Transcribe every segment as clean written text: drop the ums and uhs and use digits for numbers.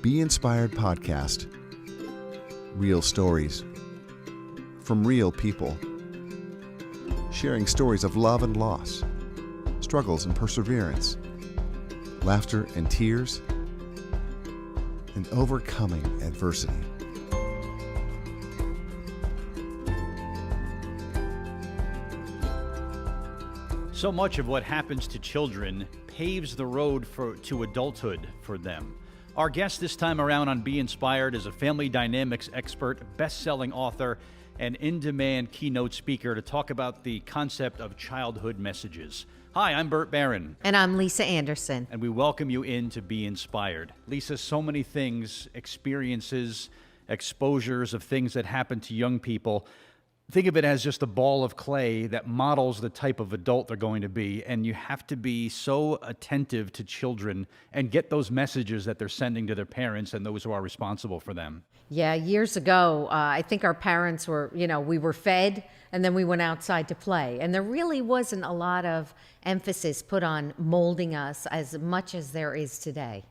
Be Inspired podcast. Real stories from real people. Sharing stories of love and loss, struggles and perseverance, laughter and tears, and overcoming adversity. So much of what happens to children paves the road to adulthood for them. Our guest this time around on Be Inspired is a family dynamics expert, best-selling author, and in-demand keynote speaker to talk about the concept of childhood messages. Hi, I'm Bert Barron. And I'm Lisa Anderson. And we welcome you in to Be Inspired. Lisa, so many things, experiences, exposures of things that happen to young people. Think of it as just a ball of clay that models the type of adult they're going to be, and you have to be so attentive to children and get those messages that they're sending to their parents and those who are responsible for them. Yeah, years ago, I think our parents were, we were fed and then we went outside to play. And there really wasn't a lot of emphasis put on molding us as much as there is today.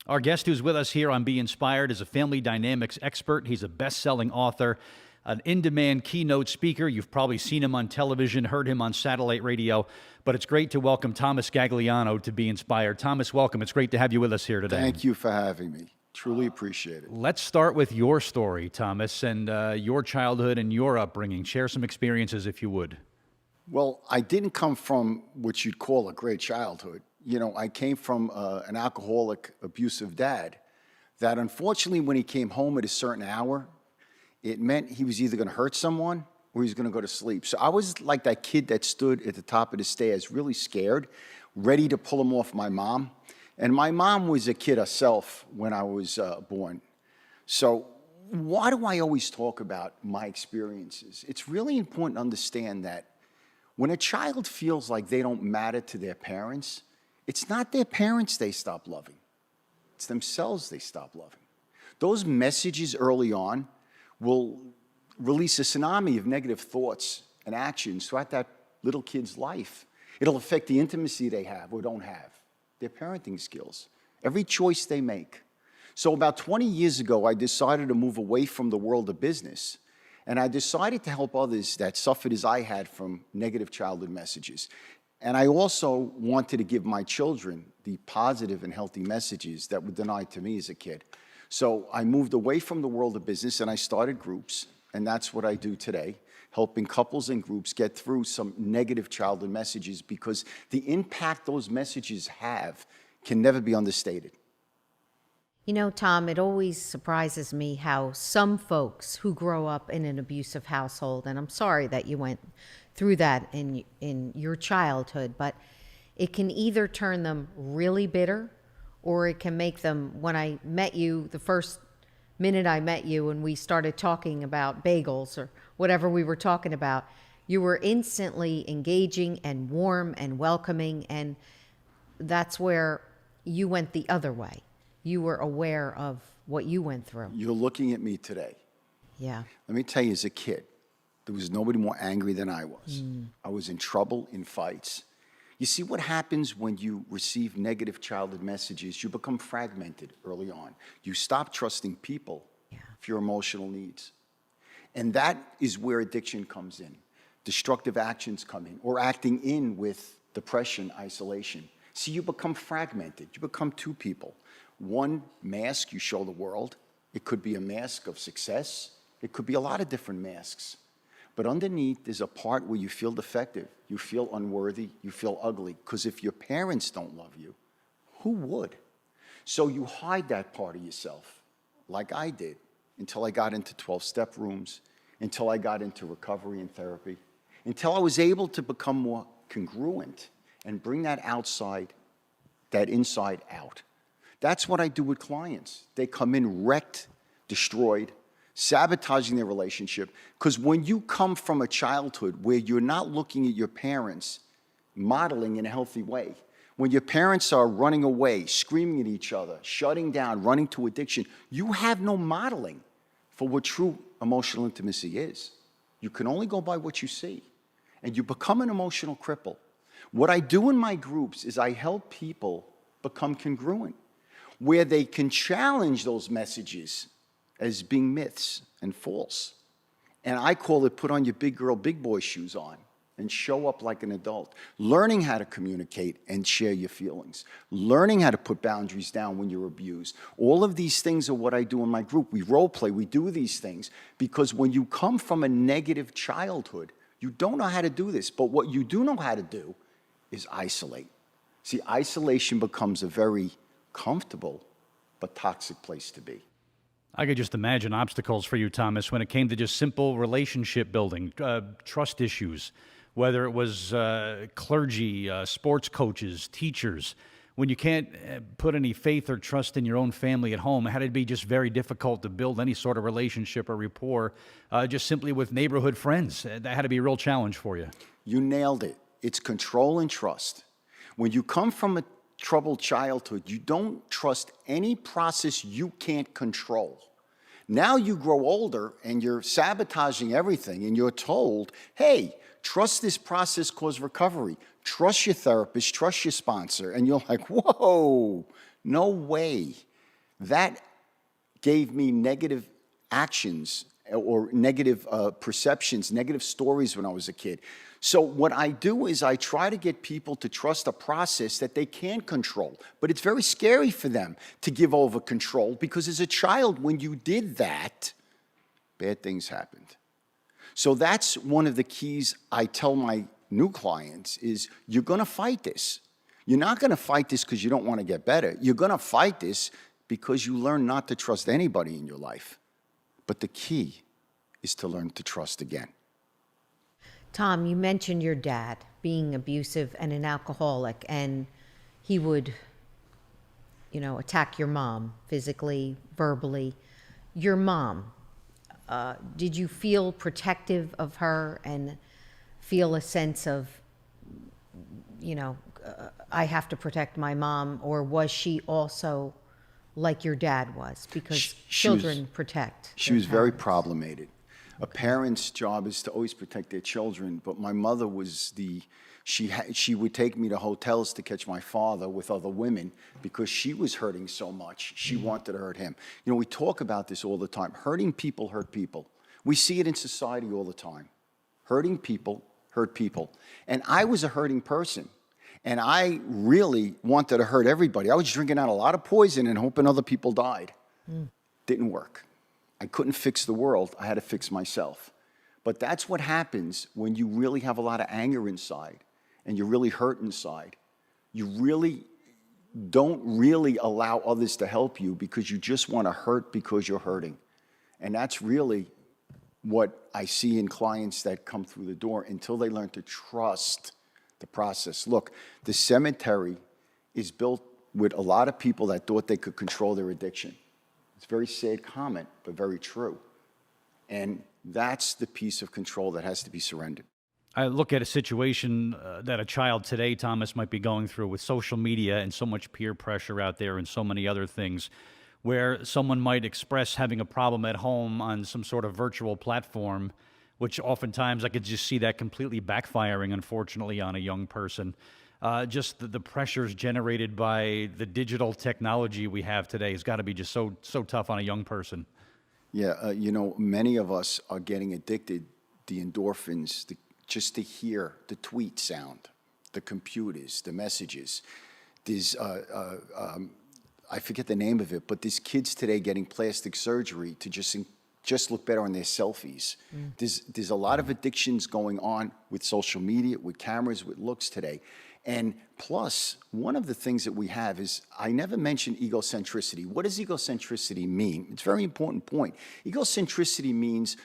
Our guest who's with us here on Be Inspired is a family dynamics expert. He's a best-selling author, an in-demand keynote speaker. You've probably seen him on television, heard him on satellite radio, but it's great to welcome Thomas Gagliano to Be Inspired. Thomas, welcome. It's great to have you with us here today. Thank you for having me. Truly appreciate it. Let's start with your story, Thomas, and your childhood and your upbringing. Share some experiences, if you would. Well, I didn't come from what you'd call a great childhood. I came from an alcoholic, abusive dad that unfortunately when he came home at a certain hour, it meant he was either going to hurt someone or he was going to go to sleep. So I was like that kid that stood at the top of the stairs, really scared, ready to pull him off my mom. And my mom was a kid herself when I was born. So why do I always talk about my experiences? It's really important to understand that when a child feels like they don't matter to their parents, it's not their parents they stop loving. It's themselves they stop loving. Those messages early on will release a tsunami of negative thoughts and actions throughout that little kid's life. It'll affect the intimacy they have or don't have, their parenting skills, every choice they make. So about 20 years ago, I decided to move away from the world of business, and I decided to help others that suffered as I had from negative childhood messages. And I also wanted to give my children the positive and healthy messages that were denied to me as a kid. So I moved away from the world of business and I started groups, and that's what I do today, helping couples and groups get through some negative childhood messages because the impact those messages have can never be understated. Tom, it always surprises me how some folks who grow up in an abusive household, and I'm sorry that you went through that in your childhood, but it can either turn them really bitter or it can make them, when I met you, the first minute I met you and we started talking about bagels or whatever we were talking about, you were instantly engaging and warm and welcoming, and that's where you went the other way. You were aware of what you went through. You're looking at me today. Yeah. Let me tell you, as a kid, there was nobody more angry than I was. I was in trouble, in fights. You see, what happens when you receive negative childhood messages, you become fragmented early on. You stop trusting people for your emotional needs. And that is where addiction comes in. Destructive actions come in, or acting in with depression, isolation. See, you become fragmented. You become two people. One mask you show the world. It could be a mask of success. It could be a lot of different masks. But underneath, there's a part where you feel defective, you feel unworthy, you feel ugly. Because if your parents don't love you, who would? So you hide that part of yourself, like I did, until I got into 12-step rooms, until I got into recovery and therapy, until I was able to become more congruent and bring that outside, that inside out. That's what I do with clients. They come in wrecked, destroyed, sabotaging their relationship, because when you come from a childhood where you're not looking at your parents modeling in a healthy way, when your parents are running away, screaming at each other, shutting down, running to addiction, you have no modeling for what true emotional intimacy is. You can only go by what you see, and you become an emotional cripple. What I do in my groups is I help people become congruent. where they can challenge those messages as being myths and false. And I call it put on your big girl, big boy shoes on and show up like an adult. Learning how to communicate and share your feelings. Learning how to put boundaries down when you're abused. All of these things are what I do in my group. We role play, we do these things because when you come from a negative childhood, you don't know how to do this. But what you do know how to do is isolate. See, isolation becomes a very comfortable but toxic place to be. I could just imagine obstacles for you, Thomas, when it came to just simple relationship building, trust issues, whether it was clergy, sports coaches, teachers. When you can't put any faith or trust in your own family at home, it had to be just very difficult to build any sort of relationship or rapport just simply with neighborhood friends. That had to be a real challenge for you. You nailed it. It's control and trust. When you come from a troubled childhood, you don't trust any process you can't control. Now you grow older and you're sabotaging everything and you're told, hey, trust this process called recovery. Trust your therapist, trust your sponsor. And you're like, whoa, no way. That gave me negative actions or negative perceptions, negative stories when I was a kid. So what I do is I try to get people to trust a process that they can't control. But it's very scary for them to give over control because as a child, when you did that, bad things happened. So that's one of the keys I tell my new clients is you're going to fight this. You're not going to fight this because you don't want to get better. You're going to fight this because you learn not to trust anybody in your life. But the key is to learn to trust again. Tom, you mentioned your dad being abusive and an alcoholic, and he would, attack your mom physically, verbally. Your mom, did you feel protective of her and feel a sense of, I have to protect my mom, or was she also like your dad was? Because children protect. She was very problematic. A parent's job is to always protect their children, but my mother was she would take me to hotels to catch my father with other women because she was hurting so much. She wanted to hurt him. We talk about this all the time. Hurting people hurt people. We see it in society all the time. Hurting people hurt people. And I was a hurting person. And I really wanted to hurt everybody. I was drinking out a lot of poison and hoping other people died. Didn't work. I couldn't fix the world. I had to fix myself. But that's what happens when you really have a lot of anger inside and you're really hurt inside. You really don't really allow others to help you because you just want to hurt because you're hurting. And that's really what I see in clients that come through the door until they learn to trust the process. Look, the cemetery is built with a lot of people that thought they could control their addiction. It's a very sad comment, but very true. And that's the piece of control that has to be surrendered. I look at a situation that a child today, Thomas, might be going through with social media and so much peer pressure out there and so many other things, where someone might express having a problem at home on some sort of virtual platform, which oftentimes I could just see that completely backfiring, unfortunately, on a young person. Just the pressures generated by the digital technology we have today has got to be just so tough on a young person. Yeah, many of us are getting addicted, the endorphins, just to hear the tweet sound, the computers, the messages. There's, I forget the name of it, but there's kids today getting plastic surgery to just look better on their selfies. There's a lot of addictions going on with social media, with cameras, with looks today. And plus, one of the things that we have is, I never mentioned egocentricity. What does egocentricity mean? It's a very important point. Egocentricity means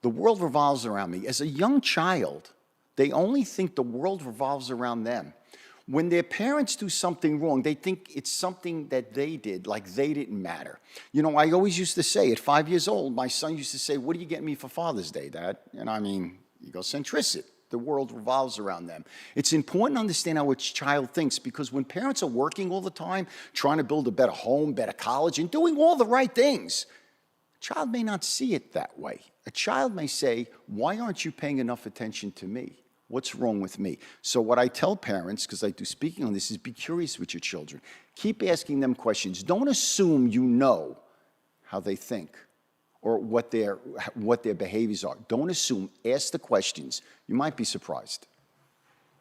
the world revolves around me. As a young child, they only think the world revolves around them. When their parents do something wrong, they think it's something that they did, like they didn't matter. I always used to say, at 5 years old, my son used to say, "What are you getting me for Father's Day, Dad?" And I mean, egocentricity. The world revolves around them. It's important to understand how a child thinks, because when parents are working all the time, trying to build a better home, better college, and doing all the right things, a child may not see it that way. A child may say, "Why aren't you paying enough attention to me? What's wrong with me? So what I tell parents, because I do speaking on this, is be curious with your children. Keep asking them questions. Don't assume you know how they think or what their behaviors are. Don't assume. Ask the questions. You might be surprised.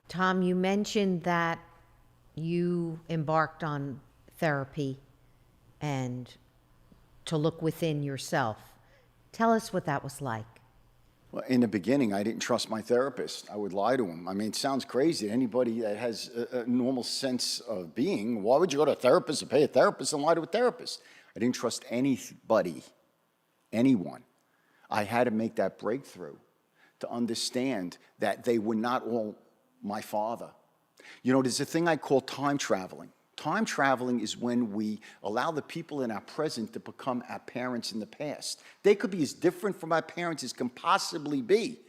Tom, you mentioned that you embarked on therapy and to look within yourself. Tell us what that was like. Well, in the beginning, I didn't trust my therapist. I would lie to him. I mean, it sounds crazy. Anybody that has a normal sense of being, why would you go to a therapist or pay a therapist and lie to a therapist? I didn't trust anybody, anyone. I had to make that breakthrough to understand that they were not all my father. You know, there's a thing I call time traveling. Time traveling is when we allow the people in our present to become our parents in the past. They could be as different from our parents as can possibly be.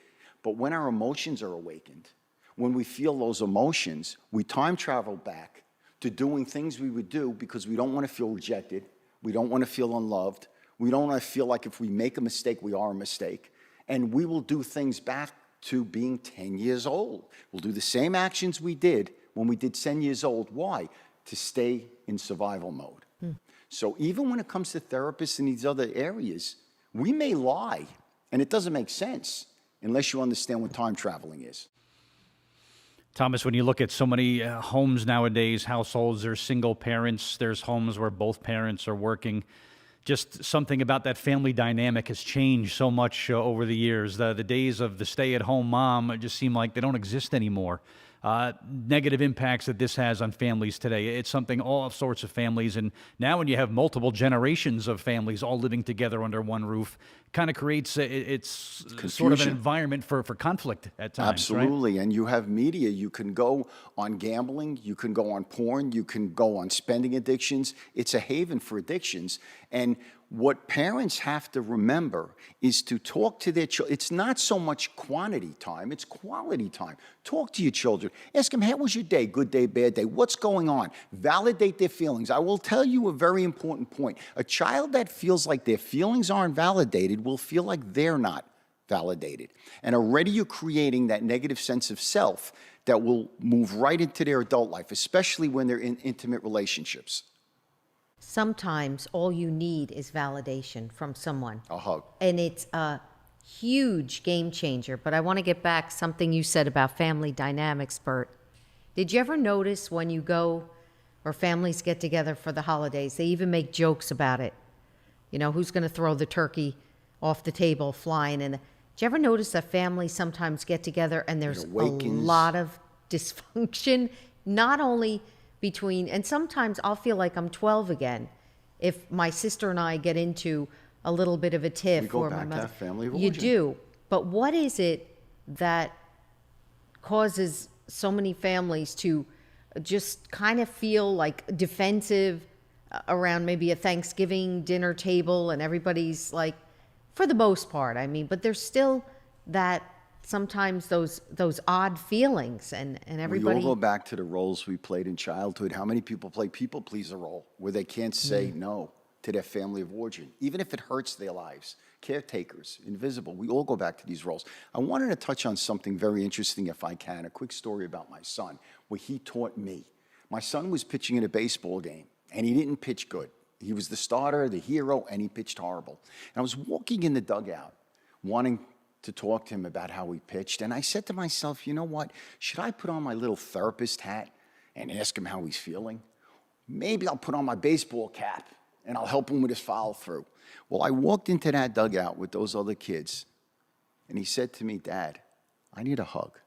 But when our emotions are awakened, when we feel those emotions, we time travel back to doing things we would do because we don't want to feel rejected. We don't want to feel unloved. We don't want to feel like if we make a mistake, we are a mistake. And we will do things back to being 10 years old. We'll do the same actions we did when we did 10 years old. Why? To stay in survival mode. So even when it comes to therapists in these other areas, we may lie, and it doesn't make sense unless you understand what time traveling is. Thomas, when you look at so many homes nowadays, households, there's single parents, there's homes where both parents are working. Just something about that family dynamic has changed so much over the years. The days of the stay-at-home mom just seem like they don't exist anymore. Negative impacts that this has on families today. It's something all sorts of families, and now when you have multiple generations of families all living together under one roof, kind of creates it's sort of an environment for conflict at times. Absolutely, right? And you have media. You can go on gambling, you can go on porn, you can go on spending addictions. It's a haven for addictions. And what parents have to remember is to talk to their children. It's not so much quantity time, it's quality time. Talk to your children. Ask them, how was your day? Good day, bad day? What's going on? Validate their feelings. I will tell you a very important point. A child that feels like their feelings aren't validated will feel like they're not validated. And already you're creating that negative sense of self that will move right into their adult life, especially when they're in intimate relationships. Sometimes all you need is validation from someone. A hug. And it's a huge game changer. But I want to get back something you said about family dynamics, Bert. Did you ever notice when you go or families get together for the holidays, they even make jokes about it? You know, who's going to throw the turkey off the table flying? And did you ever notice that families sometimes get together and there's a lot of dysfunction, not only between, and sometimes I'll feel like I'm 12 again if my sister and I get into a little bit of a tiff. We go or back my to mother. that family of You origin. do. But what is it that causes so many families to just kind of feel like defensive around maybe a Thanksgiving dinner table and everybody's like, for the most part, I mean, but there's still that sometimes those odd feelings and everybody. We all go back to the roles we played in childhood. How many people play people pleaser role where they can't say no to their family of origin, even if it hurts their lives? Caretakers, invisible. We all go back to these roles. I wanted to touch on something very interesting, if I can, a quick story about my son, where he taught me. My son was pitching in a baseball game, and he didn't pitch good. He was the starter, the hero, and he pitched horrible. And I was walking in the dugout, wanting to talk to him about how he pitched. And I said to myself, you know what? Should I put on my little therapist hat and ask him how he's feeling? Maybe I'll put on my baseball cap and I'll help him with his follow through. Well, I walked into that dugout with those other kids, and he said to me, Dad, I need a hug.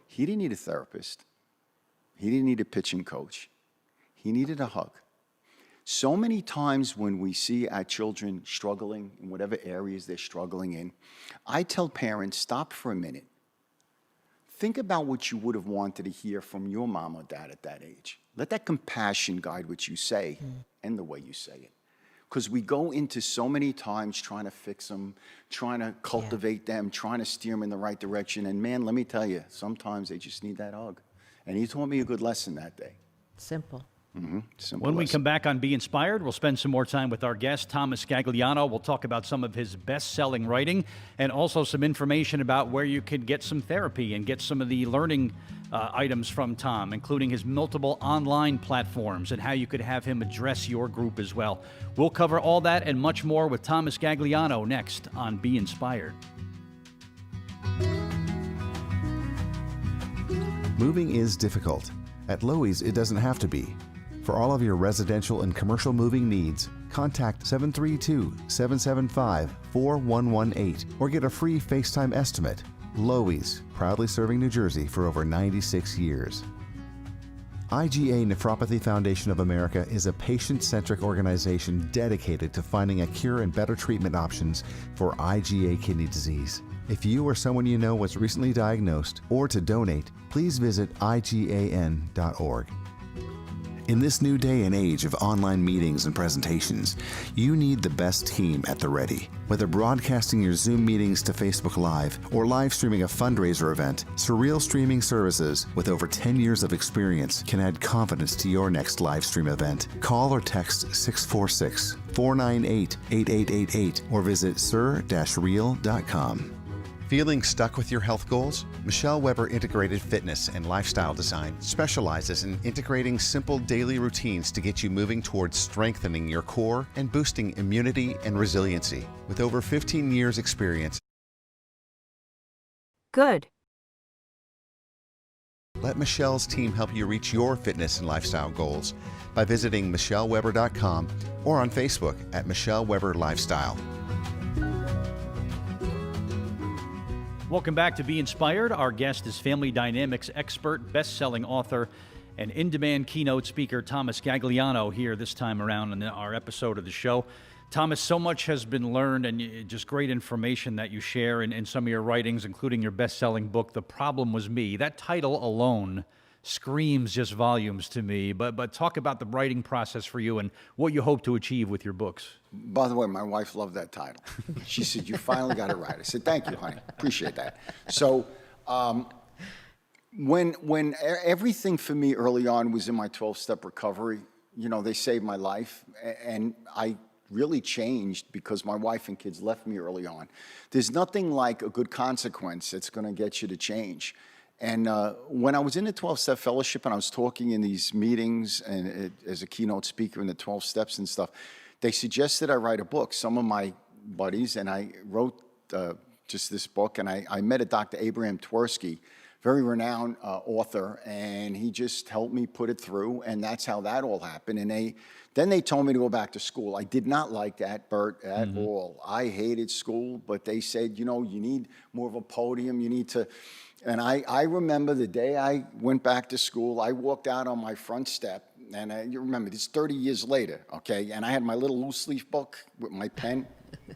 He didn't need a therapist. He didn't need a pitching coach. He needed a hug. So many times when we see our children struggling in whatever areas they're struggling in, I tell parents, stop for a minute. Think about what you would have wanted to hear from your mom or dad at that age. Let that compassion guide what you say and the way you say it. Because we go into so many times trying to fix them, trying to cultivate them, trying to steer them in the right direction. And man, let me tell you, sometimes they just need that hug. And he taught me a good lesson that day. Simple. Simple When we as- come back on Be Inspired, we'll spend some more time with our guest, Thomas Gagliano. We'll talk about some of his best-selling writing and also some information about where you could get some therapy and get some of the learning items from Tom, including his multiple online platforms and how you could have him address your group as well. We'll cover all that and much more with Thomas Gagliano next on Be Inspired. Moving is difficult. At Lowe's, it doesn't have to be. For all of your residential and commercial moving needs, contact 732-775-4118 or get a free FaceTime estimate. Lowe's, proudly serving New Jersey for over 96 years. IgA Nephropathy Foundation of America is a patient-centric organization dedicated to finding a cure and better treatment options for IgA kidney disease. If you or someone you know was recently diagnosed or to donate, please visit IGAN.org. In this new day and age of online meetings and presentations, you need the best team at the ready. Whether broadcasting your Zoom meetings to Facebook Live or live streaming a fundraiser event, SIRREEL Streaming Services, with over 10 years of experience, can add confidence to your next live stream event. Call or text 646-498-8888 or visit sir-reel.com. Feeling stuck with your health goals? Michelle Weber Integrated Fitness and Lifestyle Design specializes in integrating simple daily routines to get you moving towards strengthening your core and boosting immunity and resiliency. With over 15 years experience, Good. let Michelle's team help you reach your fitness and lifestyle goals by visiting michelleweber.com or on Facebook at Michelle Weber Lifestyle. Welcome back to Be Inspired. Our guest is family dynamics expert, best-selling author, and in-demand keynote speaker Thomas Gagliano here this time around in our episode of the show. Thomas, so much has been learned and just great information that you share in some of your writings, including your best-selling book, The Problem Was Me. That title alone screams just volumes to me, but talk about the writing process for you and what you hope to achieve with your books. By the way, my wife loved that title. She said, "You finally got it right." I said, "Thank you, honey. Appreciate that." So when everything for me early on was in my 12-step recovery, you know, they saved my life, and I really changed because my wife and kids left me early on. There's nothing like a good consequence that's going to get you to change. And when I was in the 12-step fellowship and I was talking in these meetings and as a keynote speaker in the 12 steps and stuff, they suggested I write a book. Some of my buddies, and I wrote just this book, and I met a Dr. Abraham Twersky, very renowned author, and he just helped me put it through, and that's how that all happened. And then they told me to go back to school. I did not like that, Bert, at all. I hated school, but they said, you know, you need more of a podium, you need to. And I remember the day I went back to school, I walked out on my front step, and you remember, this 30 years later, okay, and I had my little loose leaf book with my pen.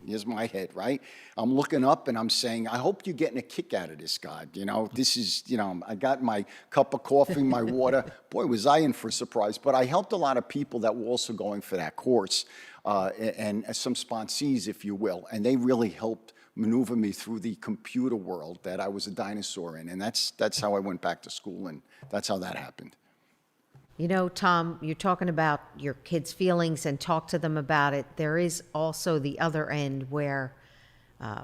Here's my head, right? I'm looking up and I'm saying, I hope you're getting a kick out of this, God. You know, this is, you know, I got my cup of coffee, my water. Boy, was I in for a surprise. But I helped a lot of people that were also going for that course, and some sponsees, if you will, and they really helped maneuver me through the computer world that I was a dinosaur in. And that's how I went back to school, and that's how that happened. You know, Tom, you're talking about your kids' feelings and talk to them about it. There is also the other end where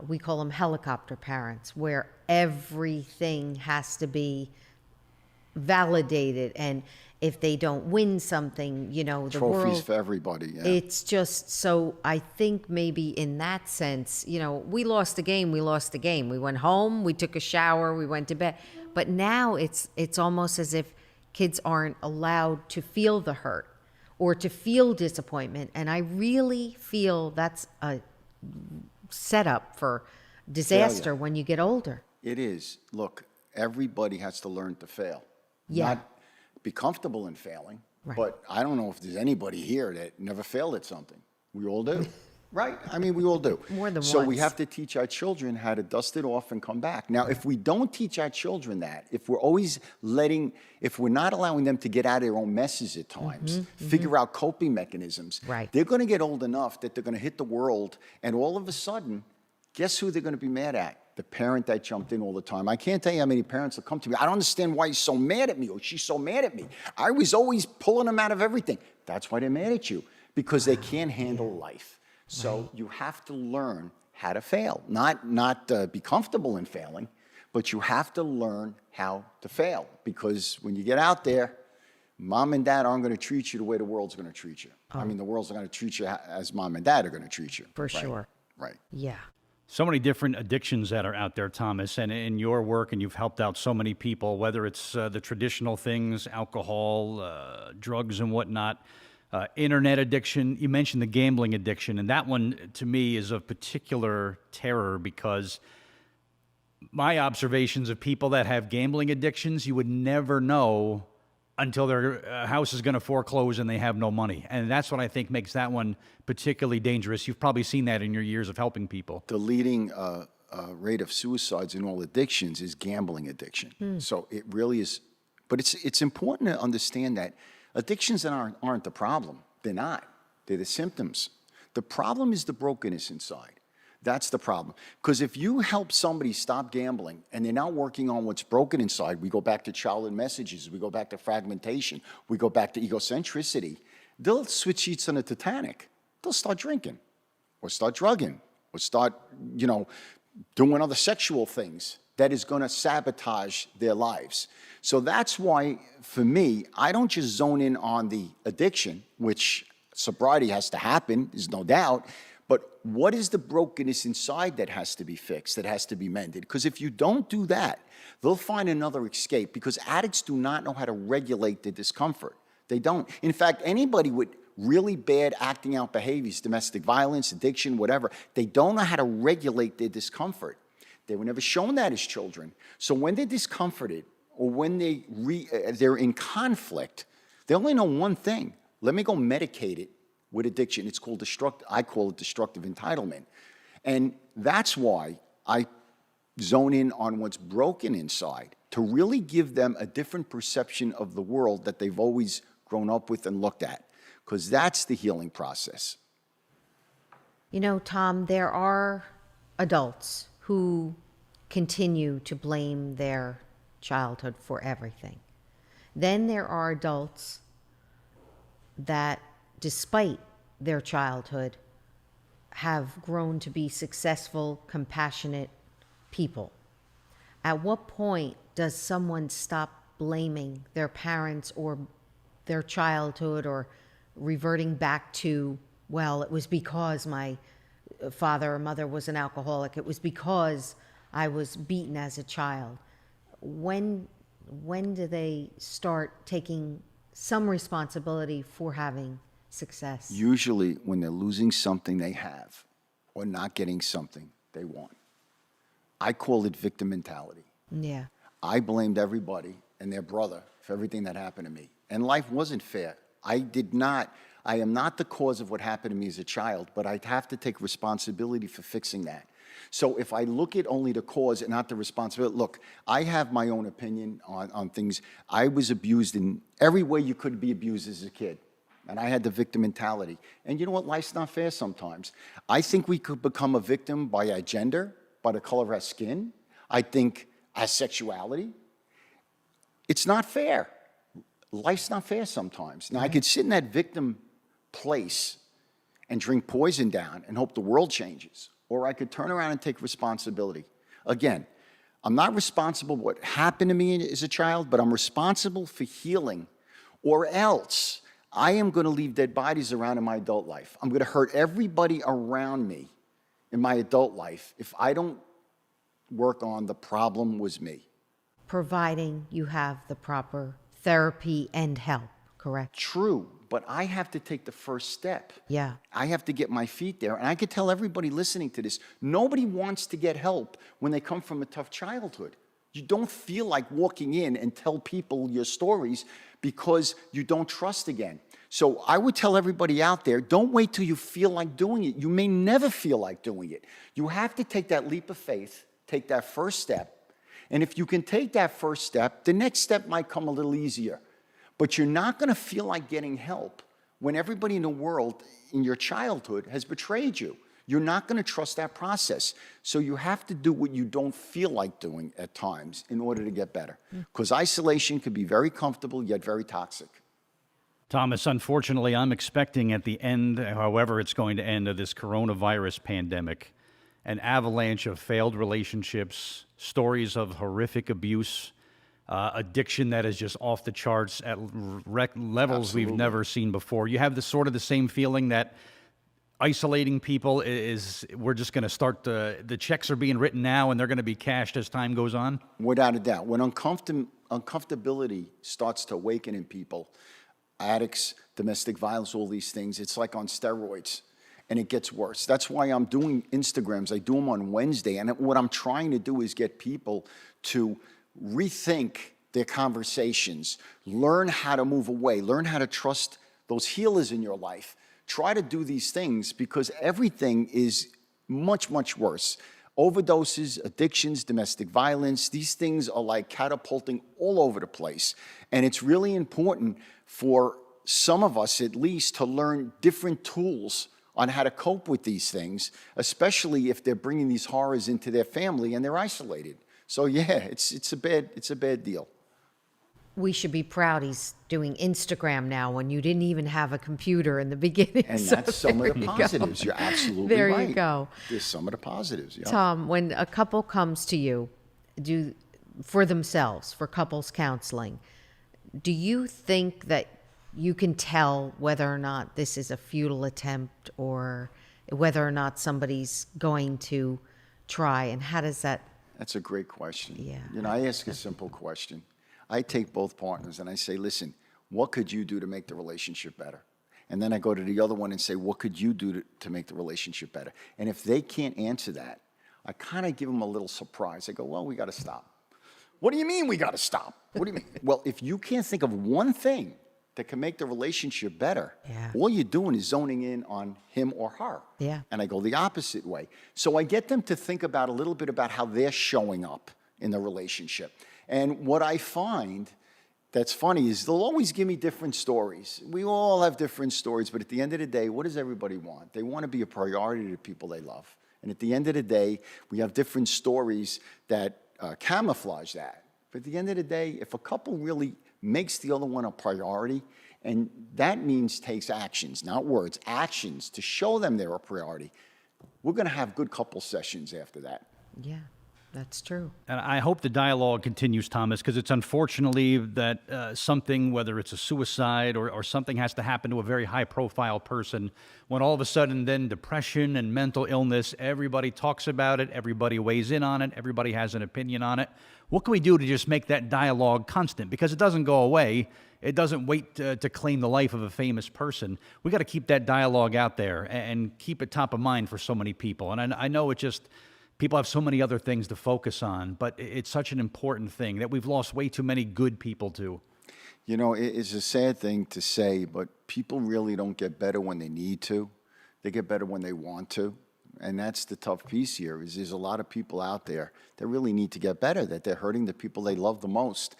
we call them helicopter parents, where everything has to be validated. And if they don't win something, you know, the Trophies world, for everybody, yeah. It's just, so I think maybe in that sense, you know, we lost the game, we lost the game. We went home, we took a shower, we went to bed. But now it's almost as if kids aren't allowed to feel the hurt or to feel disappointment. And I really feel that's a setup for disaster when you get older. It is. Look, everybody has to learn to fail. Yeah. Not be comfortable in failing, Right. but I don't know if there's anybody here that never failed at something. We all do. Right? I mean, we all do. More than So we once. have to teach our children how to dust it off and come back. Now, if we don't teach our children that, if we're always if we're not allowing them to get out of their own messes at times, figure out coping mechanisms, Right. they're going to get old enough that they're going to hit the world, and all of a sudden, guess who they're going to be mad at? the parent that jumped in all the time. I can't tell you how many parents will come to me. I don't understand why he's so mad at me or she's so mad at me. I was always pulling them out of everything. That's why they're mad at you, because they can't handle life. So you have to learn how to fail, not be comfortable in failing, but you have to learn how to fail, because when you get out there, mom and dad aren't going to treat you the way the world's going to treat you. I mean, the world's going to treat you as mom and dad are going to treat you. For sure. Right. Yeah. So many different addictions that are out there, Thomas, and in your work, and you've helped out so many people, whether it's the traditional things, alcohol, drugs and whatnot, internet addiction. You mentioned the gambling addiction, and that one to me is of particular terror, because my observations of people that have gambling addictions, you would never know until their house is going to foreclose and they have no money. And that's what I think makes that one particularly dangerous. You've probably seen that in your years of helping people. The leading rate of suicides in all addictions is gambling addiction. So it really is, but it's important to understand that addictions aren't the problem. They're not. They're the symptoms. The problem is the brokenness inside. That's the problem. Because if you help somebody stop gambling and they're not working on what's broken inside, we go back to childhood messages, we go back to fragmentation, we go back to egocentricity, they'll switch seats on the Titanic. They'll start drinking or start drugging or start, doing other sexual things that is going to sabotage their lives. So that's why, for me, I don't just zone in on the addiction, which sobriety has to happen, there's no doubt, but what is the brokenness inside that has to be fixed, that has to be mended? Because if you don't do that, they'll find another escape, because addicts do not know how to regulate their discomfort. They don't. In fact, anybody with really bad acting out behaviors, domestic violence, addiction, whatever, they don't know how to regulate their discomfort. They were never shown that as children. So when they're discomforted or when they're in conflict, they only know one thing. Let me go medicate it with addiction. It's called I call it destructive entitlement. And that's why I zone in on what's broken inside, to really give them a different perception of the world that they've always grown up with and looked at, because that's the healing process. Tom, there are adults who continue to blame their childhood for everything. Then there are adults that, despite their childhood, have grown to be successful, compassionate people. At what point does someone stop blaming their parents or their childhood, or reverting back to, well, it was because my father or mother was an alcoholic, it was because I was beaten as a child? When do they start taking some responsibility for having success? Usually when they're losing something they have or not getting something they want. I call it victim mentality. Yeah. I blamed everybody and their brother for everything that happened to me. And life wasn't fair. I am not the cause of what happened to me as a child, but I have to take responsibility for fixing that. So if I look at only the cause and not the responsibility, look, I have my own opinion on things. I was abused in every way you could be abused as a kid. And I had the victim mentality. And you know what? Life's not fair sometimes. I think we could become a victim by our gender, by the color of our skin. I think our sexuality. It's not fair. Life's not fair sometimes. Now, I could sit in that victim place and drink poison down and hope the world changes. Or I could turn around and take responsibility. Again, I'm not responsible for what happened to me as a child, but I'm responsible for healing, or else I am going to leave dead bodies around in my adult life. I'm going to hurt everybody around me in my adult life if I don't work on the problem was me. Providing you have the proper therapy and help, correct? True, but I have to take the first step. Yeah. I have to get my feet there. And I could tell everybody listening to this, nobody wants to get help when they come from a tough childhood. You don't feel like walking in and tell people your stories because you don't trust again. So I would tell everybody out there, don't wait till you feel like doing it. You may never feel like doing it. You have to take that leap of faith, take that first step. And if you can take that first step, the next step might come a little easier. But you're not going to feel like getting help when everybody in the world in your childhood has betrayed you. You're not going to trust that process. So you have to do what you don't feel like doing at times in order to get better. Because isolation can be very comfortable, yet very toxic. Thomas, unfortunately, I'm expecting at the end, however it's going to end, of this coronavirus pandemic, an avalanche of failed relationships, stories of horrific abuse, addiction that is just off the charts at levels we've never seen before. You have the sort of the same feeling that isolating people we're just going to start the checks are being written now and they're going to be cashed as time goes on? Without a doubt. When uncomfortability starts to awaken in people, addicts, domestic violence, all these things, it's like on steroids, and it gets worse. That's why I'm doing Instagrams. I do them on Wednesday, and what I'm trying to do is get people to rethink their conversations, learn how to move away, learn how to trust those healers in your life. Try to do these things because everything is much, much worse. Overdoses, addictions, domestic violence, these things are like catapulting all over the place. And it's really important for some of us, at least, to learn different tools on how to cope with these things, especially if they're bringing these horrors into their family and they're isolated. So yeah, it's a bad deal. We should be proud he's doing Instagram now when you didn't even have a computer in the beginning. And So that's some of the there you positives. go. You're absolutely There right. you go. There's some of the positives, yeah. Tom, when a couple comes to you for themselves, for couples counseling, do you think that you can tell whether or not this is a futile attempt or whether or not somebody's going to try? And how does that... That's a great question. Yeah. You know, I ask a simple question. I take both partners and I say, listen, what could you do to make the relationship better? And then I go to the other one and say, what could you do to make the relationship better? And if they can't answer that, I kind of give them a little surprise. I go, well, we got to stop. What do you mean we got to stop? What do you mean? Well, if you can't think of one thing that can make the relationship better, all you're doing is zoning in on him or her. Yeah. And I go the opposite way. So I get them to think about a little bit about how they're showing up in the relationship. And what I find that's funny is they'll always give me different stories. We all have different stories, but at the end of the day, what does everybody want? They want to be a priority to the people they love. And at the end of the day, we have different stories that camouflage that. But at the end of the day, if a couple really makes the other one a priority, and that means takes actions, not words, actions to show them they're a priority, we're going to have good couple sessions after that. Yeah, that's true. And I hope the dialogue continues, Thomas, because it's unfortunately that something, whether it's a suicide or something has to happen to a very high-profile person, when all of a sudden then depression and mental illness, everybody talks about it, everybody weighs in on it, everybody has an opinion on it. What can we do to just make that dialogue constant? Because it doesn't go away. It doesn't wait to claim the life of a famous person. We got to keep that dialogue out there and keep it top of mind for so many people. And I know it just... people have so many other things to focus on, but it's such an important thing that we've lost way too many good people to. You know, it's a sad thing to say, but people really don't get better when they need to. They get better when they want to. And that's the tough piece here, is there's a lot of people out there that really need to get better, that they're hurting the people they love the most.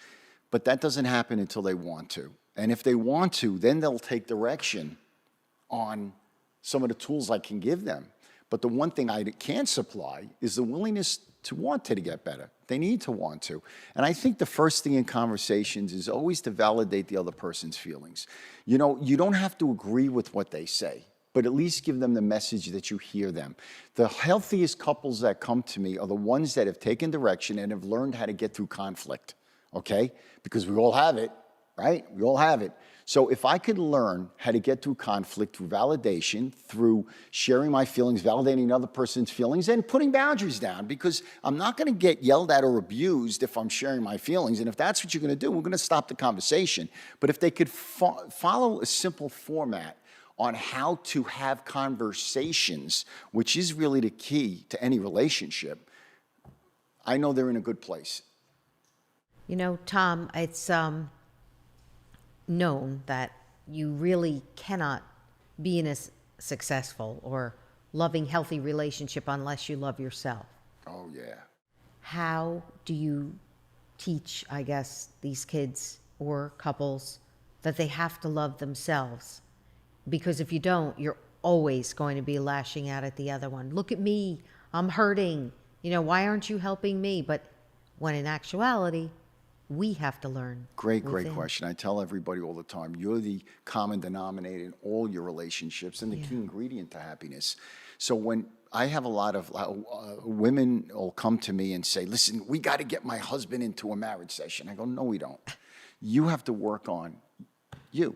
But that doesn't happen until they want to. And if they want to, then they'll take direction on some of the tools I can give them. But the one thing I can't supply is the willingness to want to get better. They need to want to. And I think the first thing in conversations is always to validate the other person's feelings. You know, you don't have to agree with what they say, but at least give them the message that you hear them. The healthiest couples that come to me are the ones that have taken direction and have learned how to get through conflict, okay? Because we all have it, right? We all have it. So if I could learn how to get through conflict, through validation, through sharing my feelings, validating another person's feelings, and putting boundaries down, because I'm not going to get yelled at or abused if I'm sharing my feelings. And if that's what you're going to do, we're going to stop the conversation. But if they could follow a simple format on how to have conversations, which is really the key to any relationship, I know they're in a good place. You know, Tom, it's known that you really cannot be in a successful or loving, healthy relationship unless you love yourself. Oh, yeah. How do you teach, I guess, these kids or couples that they have to love themselves? Because if you don't, you're always going to be lashing out at the other one. Look at me, I'm hurting. You know, why aren't you helping me? But when in actuality, we have to learn. Great within. question. I tell everybody all the time, you're the common denominator in all your relationships and the key ingredient to happiness. So when I have a lot of women will come to me and say, listen, we got to get my husband into a marriage session. I go, no, we don't. You have to work on you.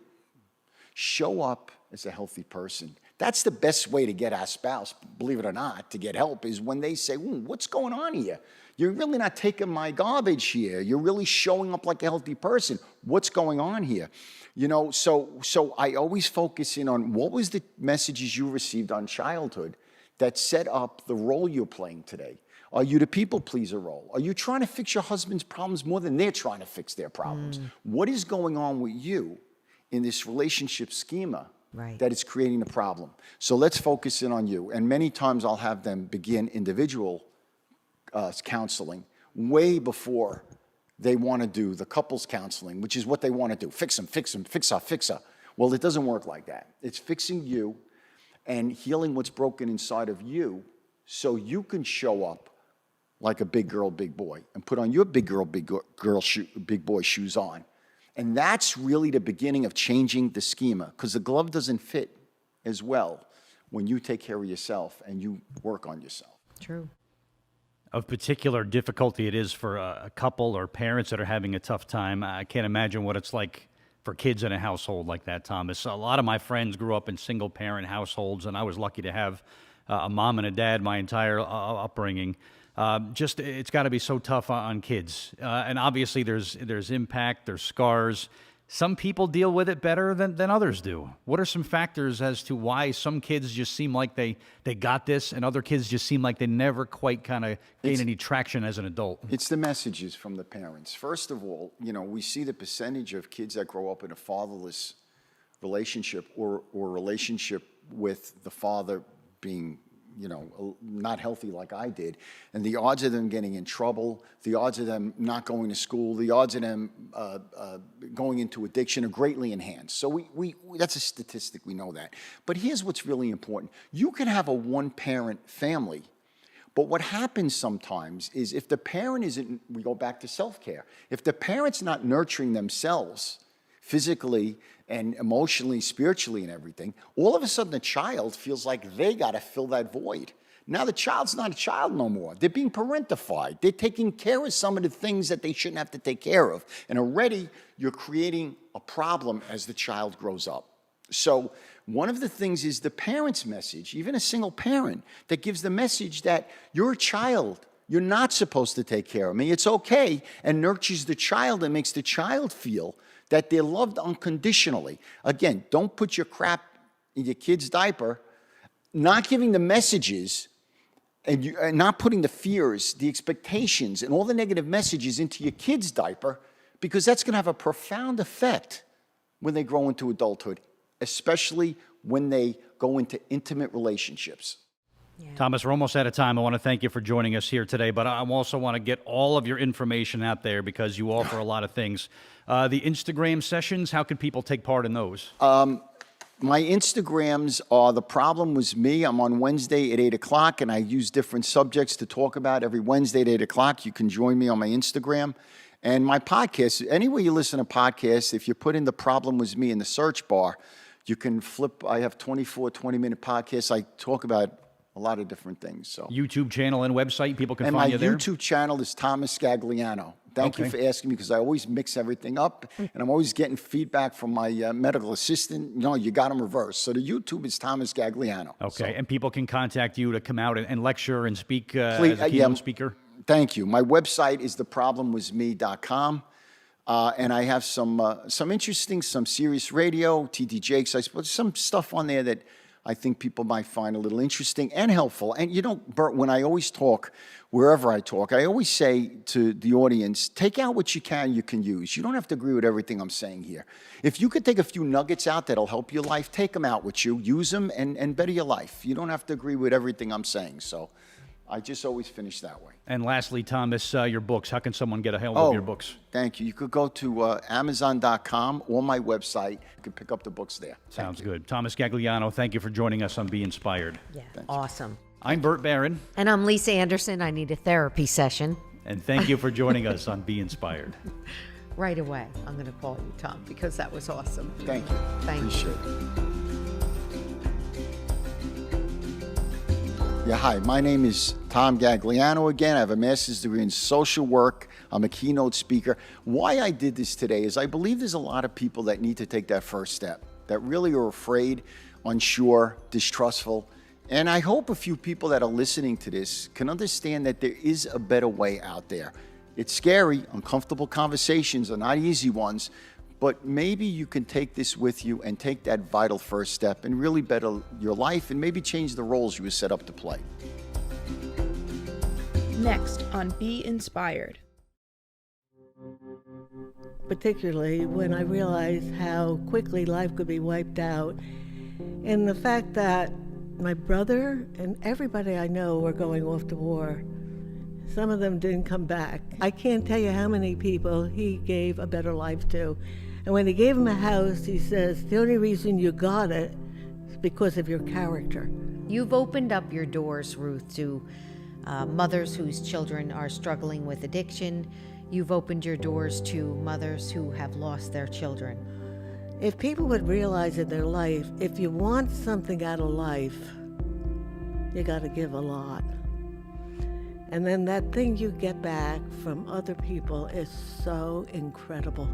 Show up as a healthy person. That's the best way to get our spouse, believe it or not, to get help, is when they say, what's going on here? You're really not taking my garbage here. You're really showing up like a healthy person. What's going on here? You know, so I always focus in on what was the messages you received on childhood that set up the role you're playing today. Are you the people pleaser role? Are you trying to fix your husband's problems more than they're trying to fix their problems? What is going on with you in this relationship schema that is creating the problem? So let's focus in on you. And many times I'll have them begin individual counseling way before they want to do the couples counseling, which is what they want to do. Fix them, fix them, fix her. Well, it doesn't work like that. It's fixing you and healing what's broken inside of you so you can show up like a big girl, big boy, and put on your big girl, big boy shoes on. And that's really the beginning of changing the schema, because the glove doesn't fit as well when you take care of yourself and you work on yourself. True. Of particular difficulty it is for a couple or parents that are having a tough time. I can't imagine what it's like for kids in a household like that, Thomas. A lot of my friends grew up in single-parent households, and I was lucky to have a mom and a dad my entire upbringing. It's got to be so tough on kids. And obviously there's impact, there's scars. Some people deal with it better than others do. What are some factors as to why some kids just seem like they got this and other kids just seem like they never quite kind of gain any traction as an adult? It's the messages from the parents. First of all, you know, we see the percentage of kids that grow up in a fatherless relationship or relationship with the father being, you know, not healthy like I did. And the odds of them getting in trouble, the odds of them not going to school, the odds of them going into addiction are greatly enhanced. So we that's a statistic, we know that. But here's what's really important. You can have a one-parent family, but what happens sometimes is if the parent isn't, we go back to self-care, if the parent's not nurturing themselves physically and emotionally, spiritually, and everything, all of a sudden the child feels like they got to fill that void. Now the child's not a child no more. They're being parentified. They're taking care of some of the things that they shouldn't have to take care of. And already you're creating a problem as the child grows up. So one of the things is the parent's message, even a single parent, that gives the message that you're a child. You're not supposed to take care of me. It's okay, and nurtures the child and makes the child feel that they're loved unconditionally. Again, don't put your crap in your kid's diaper. Not giving the messages and not putting the fears, the expectations, and all the negative messages into your kid's diaper, because that's going to have a profound effect when they grow into adulthood, especially when they go into intimate relationships. Yeah. Thomas, we're almost out of time. I want to thank you for joining us here today, but I also want to get all of your information out there because you offer a lot of things. The Instagram sessions, how can people take part in those? My Instagrams are The Problem Was Me. I'm on Wednesday at 8 o'clock, and I use different subjects to talk about every Wednesday at 8 o'clock. You can join me on my Instagram. And my podcast, anywhere you listen to podcasts, if you put in The Problem Was Me in the search bar, you can flip. I have 24 20-minute podcasts. I talk about a lot of different things. So YouTube channel and website, people can find you there? And my YouTube channel is Thomas Scagliano. Thank you for asking me, because I always mix everything up, and I'm always getting feedback from my medical assistant. No, you got them reversed. So the YouTube is Thomas Scagliano. Okay, So, and people can contact you to come out and lecture and speak as a keynote speaker? Thank you. My website is theproblemwasme.com. And I have some interesting, some serious radio, TD Jakes, I suppose, some stuff on there that I think people might find a little interesting and helpful. And you know, Bert, when I always talk, wherever I talk, I always say to the audience, take out what you can use. You don't have to agree with everything I'm saying here. If you could take a few nuggets out that'll help your life, take them out with you, use them, and better your life. You don't have to agree with everything I'm saying. So I just always finish that way. And lastly, Thomas, your books. How can someone get a hold of your books? Thank you. You could go to Amazon.com or my website. You can pick up the books there. Sounds good. Thomas Gagliano, thank you for joining us on Be Inspired. Yeah, awesome. I'm Bert Barron. And I'm Lisa Anderson. I need a therapy session. And thank you for joining us on Be Inspired. Right away, I'm going to call you, Tom, because that was awesome. Thank you. Thank Appreciate it. Yeah, hi, my name is Tom Gagliano again. I have a master's degree in social work. I'm a keynote speaker. Why I did this today is I believe there's a lot of people that need to take that first step, that really are afraid, unsure, distrustful. And I hope a few people that are listening to this can understand that there is a better way out there. It's scary, uncomfortable conversations are not easy ones, but maybe you can take this with you and take that vital first step and really better your life and maybe change the roles you were set up to play. Next on Be Inspired. Particularly when I realized how quickly life could be wiped out, and the fact that my brother and everybody I know were going off to war. Some of them didn't come back. I can't tell you how many people he gave a better life to. And when he gave him a house, he says, the only reason you got it is because of your character. You've opened up your doors, Ruth, to mothers whose children are struggling with addiction. You've opened your doors to mothers who have lost their children. If people would realize in their life, if you want something out of life, you got to give a lot. And then that thing you get back from other people is so incredible.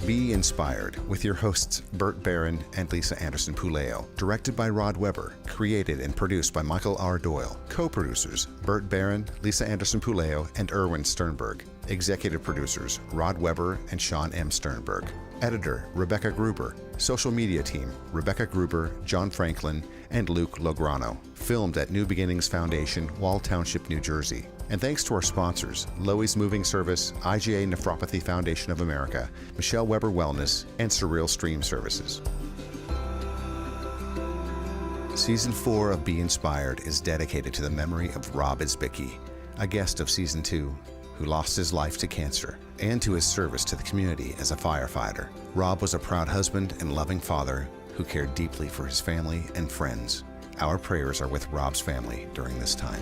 Be Inspired with your hosts Bert Barron and Lisa Anderson Puleo. Directed by Rod Weber. Created and produced by Michael R. Doyle. Co-producers Bert Barron, Lisa Anderson Puleo, and Erwin Sternberg. Executive producers Rod Weber and Sean M. Sternberg. Editor Rebecca Gruber. Social media team Rebecca Gruber, John Franklin, and Luke Lograno. Filmed at New Beginnings Foundation, Wall Township, New Jersey. And thanks to our sponsors, Loews Moving Service, IgA Nephropathy Foundation of America, Michelle Weber Wellness, and SIRREEL Stream Services. Season 4 of Be Inspired is dedicated to the memory of Rob Isbicki, a guest of Season 2, who lost his life to cancer, and to his service to the community as a firefighter. Rob was a proud husband and loving father who cared deeply for his family and friends. Our prayers are with Rob's family during this time.